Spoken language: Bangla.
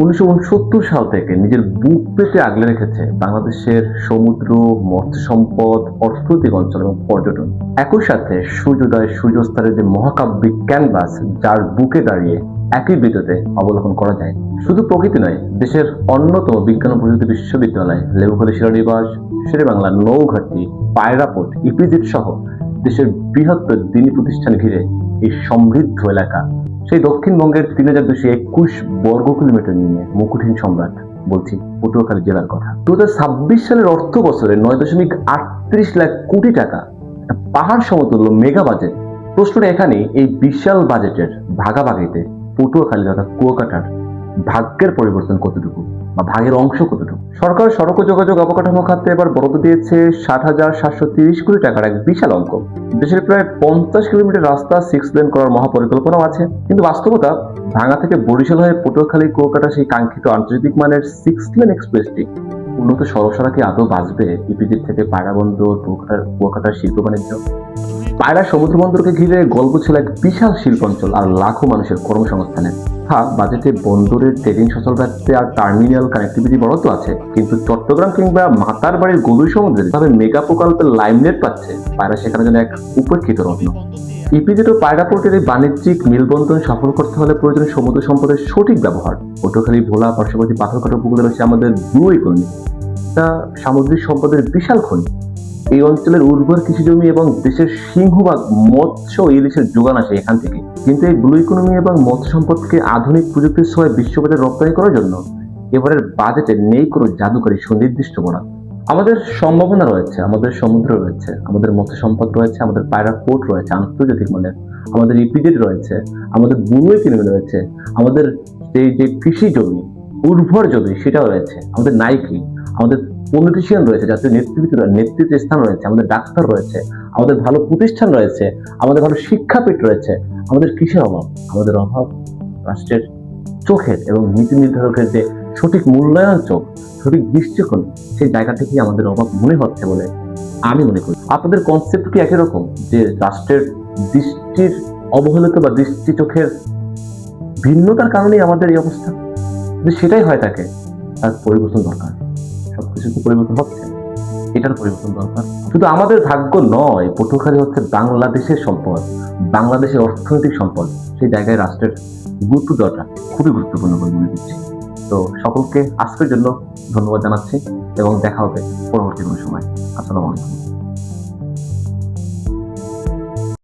1969 সাল থেকে নিজের বুক পেতে আগলে রেখেছে বাংলাদেশের সমুদ্র, মৎস্য সম্পদ, অর্থনৈতিক অঞ্চল এবং পর্যটন। একই সাথে সূর্যোদয় সূর্যাস্তের যে মহাকাব্যিক ক্যানভাস, যার বুকে দাঁড়িয়ে একই বিদ্যুতে অবলোকন করা যায়। শুধু প্রকৃতি নয়, দেশের অন্যতম বিজ্ঞান ও প্রযুক্তি বিশ্ববিদ্যালয়, লেবুখালী শিলানিবাস, শেরেবাংলা, নৌঘাটি, পায়রা পোর্ট, ইপিজেড সহ দেশের বৃহত্তর দিনী প্রতিষ্ঠান ঘিরে এই সমৃদ্ধ এলাকা। সেই দক্ষিণবঙ্গের ৩,২২১ বর্গ কিলোমিটার নিয়ে মুকুটহীন সম্রাট, বলছি পটুয়াখালী জেলার কথা। 2026 সালের অর্থ বছরে 9.38 লাখ কোটি টাকা, একটা পাহাড় সমতুল্য মেগা বাজেট। প্রশ্নটা এখানে, এই বিশাল বাজেটের ভাগাভাগিতে পটুয়াখালী তথা কুয়াকাটার ভাগ্যের পরিবর্তন কতটুকু বা ভাগের অংশ কতটুকু? সরকার সড়ক ও যোগাযোগ অবকাঠামো খাতে এবার বরাদ্দ দিয়েছে 60,730 কোটি টাকার এক বিশাল অঙ্ক। দেশের প্রায় 50 কিলোমিটার রাস্তা 6 লেন করার মহাপরিকল্পনাও আছে। কিন্তু বাস্তবতা, ভাঙ্গা থেকে বরিশাল হয়ে পটুয়াখালী কুয়াকাটা সেই কাঙ্ক্ষিত আন্তর্জাতিক মানের 6 লেন এক্সপ্রেসটি উন্নত সড়ক কি আদৌ বাঁচবে? ইপিজেড থেকে পায়রা বন্দর, কুয়াকাটার শিল্প বাণিজ্য, পায়রা সমুদ্র বন্দরকে ঘিরে গল্প ছিল এক বিশাল শিল্পাঞ্চল আর লাখো মানুষের কর্মসংস্থানের। হ্যাঁ, বাজেটে বন্দরের ট্রেডিং সচল রাখতে আর টার্মিনাল কানেক্টিভিটি বরাদ্দ আছে, কিন্তু চট্টগ্রাম কিংবা মাতার বাড়ির গভীর সমুদ্রে যেভাবে মেগা প্রকল্পের লাইমলাইট পাচ্ছে, পায়রা সেখানে যেন এক উপেক্ষিত রত্ন। ইপিজেড ও পায়রা পোর্টের এই বাণিজ্যিক মেলবন্ধন সফল করতে হলে প্রয়োজনীয় সমুদ্র সম্পদের সঠিক ব্যবহার। পটুয়াখালী, ভোলা, পার্শ্ববর্তী পাথরঘাটা উপকূলে রয়েছে আমাদের ব্লু ইকোনমি, তা সামুদ্রিক সম্পদের বিশাল খনি। এই অঞ্চলের উর্বর কৃষি জমি এবং দেশের সিংহভাগ মৎস্য ও ইলিশের যোগান আসে এখান থেকে। কিন্তু এই ব্লু ইকোনমি এবং মৎস্য সম্পদকে আধুনিক প্রযুক্তির সহায় বিশ্ববাজারে রপ্তানি করার জন্য এবারের বাজেটে নেই কোনো জাদুকরী সুনির্দিষ্ট বরাদ্দ। আমাদের সম্ভাবনা রয়েছে, আমাদের সমুদ্র রয়েছে, আমাদের মৎস্য সম্পদ রয়েছে, আমাদের পায়রা পোর্ট রয়েছে আন্তর্জাতিক মানের, আমাদের ইপিজেড রয়েছে, আমাদের ব্লু ইকোনমি রয়েছে, আমাদের যে কৃষি জমি, উর্বর জমি সেটাও রয়েছে, আমাদের নাইকি, আমাদের পলিটিশিয়ান রয়েছে, জাতীয় নেতৃত্বের স্থান রয়েছে, আমাদের ডাক্তার রয়েছে, আমাদের ভালো প্রতিষ্ঠান রয়েছে, আমাদের ভালো শিক্ষাপীঠ রয়েছে। আমাদের কিসের অভাব? আমাদের অভাব রাষ্ট্রের চোখের এবং নীতি নির্ধারকের যে সঠিক মূল্যায়ন চোখ, সঠিক দৃষ্টিকোণ, সেই জায়গা থেকেই আমাদের অভাব মনে হচ্ছে বলে আমি মনে করি। আপনাদের কনসেপ্ট কি একই রকম, যে রাষ্ট্রের দৃষ্টির অবহেলিত বা দৃষ্টি চোখের ভিন্নতার কারণেই আমাদের এই অবস্থা? যদি সেটাই হয় থাকে, তার পরিবর্তন দরকার। সবকিছু তো পরিবর্তন হচ্ছে, এটার পরিবর্তন দরকার। শুধু আমাদের ভাগ্য নয়, পটুয়াখালী হচ্ছে বাংলাদেশের সম্পদ, বাংলাদেশের অর্থনৈতিক সম্পদ। সেই জায়গায় রাষ্ট্রের গুরুত্ব দেওয়াটা খুবই গুরুত্বপূর্ণ বলে মনে করছি। তো সকলকে আজকের জন্য ধন্যবাদ জানাচ্ছি এবং দেখা হবে পরবর্তী কোনো সময়। আসসালামু আলাইকুম।